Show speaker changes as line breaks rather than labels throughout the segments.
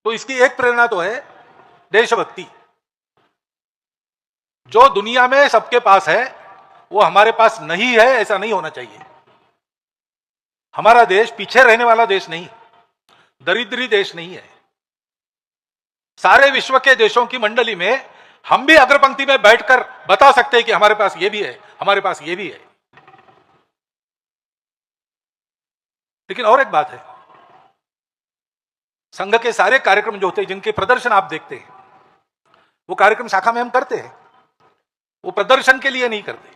तो इसकी एक प्रेरणा तो है देशभक्ति। जो दुनिया में सबके पास है वो हमारे पास नहीं है, ऐसा नहीं होना चाहिए। हमारा देश पीछे रहने वाला देश नहीं, दरिद्री देश नहीं है। सारे विश्व के देशों की मंडली में हम भी अग्रपंक्ति में बैठकर बता सकते हैं कि हमारे पास ये भी है, हमारे पास ये भी है। लेकिन और एक बात है, संघ के सारे कार्यक्रम जो होते हैं, जिनके प्रदर्शन आप देखते हैं, वो कार्यक्रम शाखा में हम करते हैं। वो प्रदर्शन के लिए नहीं करते,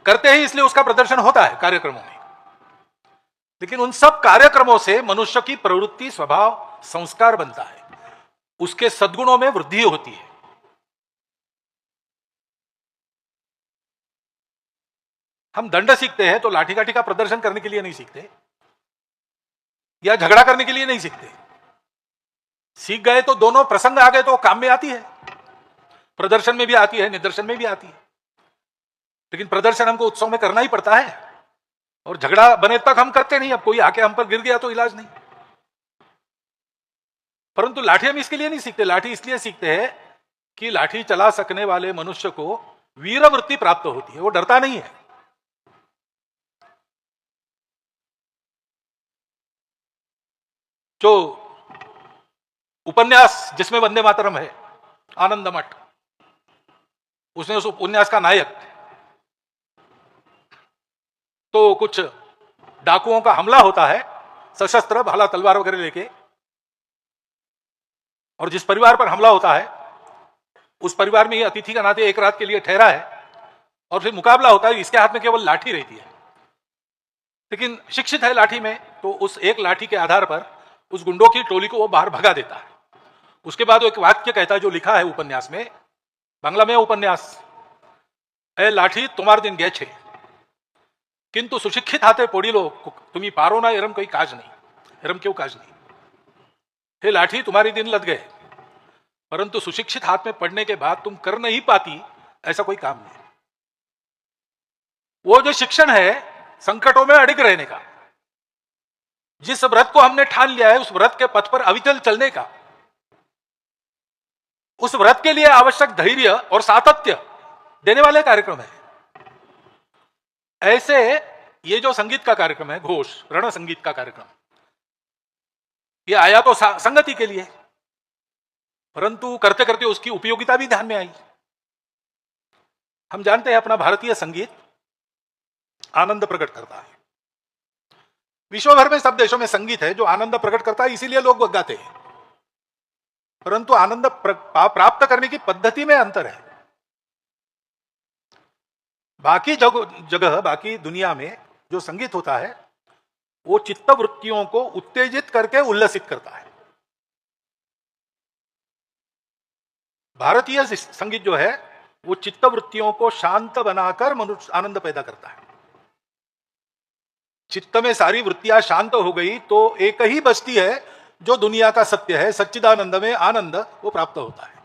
करते ही इसलिए उसका प्रदर्शन होता है कार्यक्रमों में। लेकिन उन सब कार्यक्रमों से मनुष्य की प्रवृत्ति, स्वभाव, संस्कार बनता है, उसके सद्गुणों में वृद्धि होती है। हम दंड सीखते हैं तो लाठी काठी का प्रदर्शन करने के लिए नहीं सीखते, या झगड़ा करने के लिए नहीं सीखते। सीख गए तो दोनों प्रसंग आ गए तो काम में आती है, प्रदर्शन में भी आती है, निदर्शन में भी आती है। लेकिन प्रदर्शन हमको उत्सव में करना ही पड़ता है, और झगड़ा बने तक हम करते नहीं। अब कोई आके हम पर गिर गया तो इलाज नहीं। परंतु लाठी हम इसके लिए नहीं सीखते, लाठी इसलिए सीखते हैं कि लाठी चला सकने वाले मनुष्य को वीरवृत्ति प्राप्त होती है, वो डरता नहीं है। जो उपन्यास जिसमें वंदे मातरम है, आनंद मठ, उसने उस उपन्यास का नायक तो कुछ डाकुओं का हमला होता है, सशस्त्र भाला तलवार वगैरह लेके, और जिस परिवार पर हमला होता है उस परिवार में ये अतिथि का नाते एक रात के लिए ठहरा है, और फिर मुकाबला होता है। इसके हाथ में केवल लाठी रहती है, लेकिन शिक्षित है लाठी में, तो उस एक लाठी के आधार पर उस गुंडों की टोली को वो बाहर भगा देता है। उसके बाद वो एक वाक्य कहता है जो लिखा है उपन्यास में, बांग्ला में उपन्यास, ए लाठी तुम्हार दिन गए छे, किंतु सुशिक्षित हाथे पड़िलो तुम्ही पारो ना एरम कोई काज नहीं, एरम क्यों काज नहीं। हे लाठी तुम्हारे दिन लद गए, परंतु सुशिक्षित हाथ में पड़ने के बाद तुम कर नहीं पाती ऐसा कोई काम नहीं। वो जो शिक्षण है संकटों में अड़िग रहने का, जिस व्रत को हमने ठान लिया है उस व्रत के पथ पर अविचल चलने का, उस व्रत के लिए आवश्यक धैर्य और सातत्य देने वाले कार्यक्रम है। ऐसे ये जो संगीत का कार्यक्रम है, घोष रण संगीत का कार्यक्रम, ये आया तो संगति के लिए, परंतु करते करते उसकी उपयोगिता भी ध्यान में आई। हम जानते हैं अपना भारतीय संगीत आनंद प्रकट करता है। विश्व भर में सब देशों में संगीत है जो आनंद प्रकट करता है, इसीलिए लोग गाते हैं। परंतु आनंद प्राप्त करने की पद्धति में अंतर है। बाकी जगह बाकी दुनिया में जो संगीत होता है वो चित्त वृत्तियों को उत्तेजित करके उल्लसित करता है। भारतीय संगीत जो है वो चित्त वृत्तियों को शांत बनाकर मनुष्य आनंद पैदा करता है। चित्त में सारी वृत्तियां शांत हो गई तो एक ही बचती है जो दुनिया का सत्य है, सच्चिदानंद में आनंद, वो प्राप्त होता है।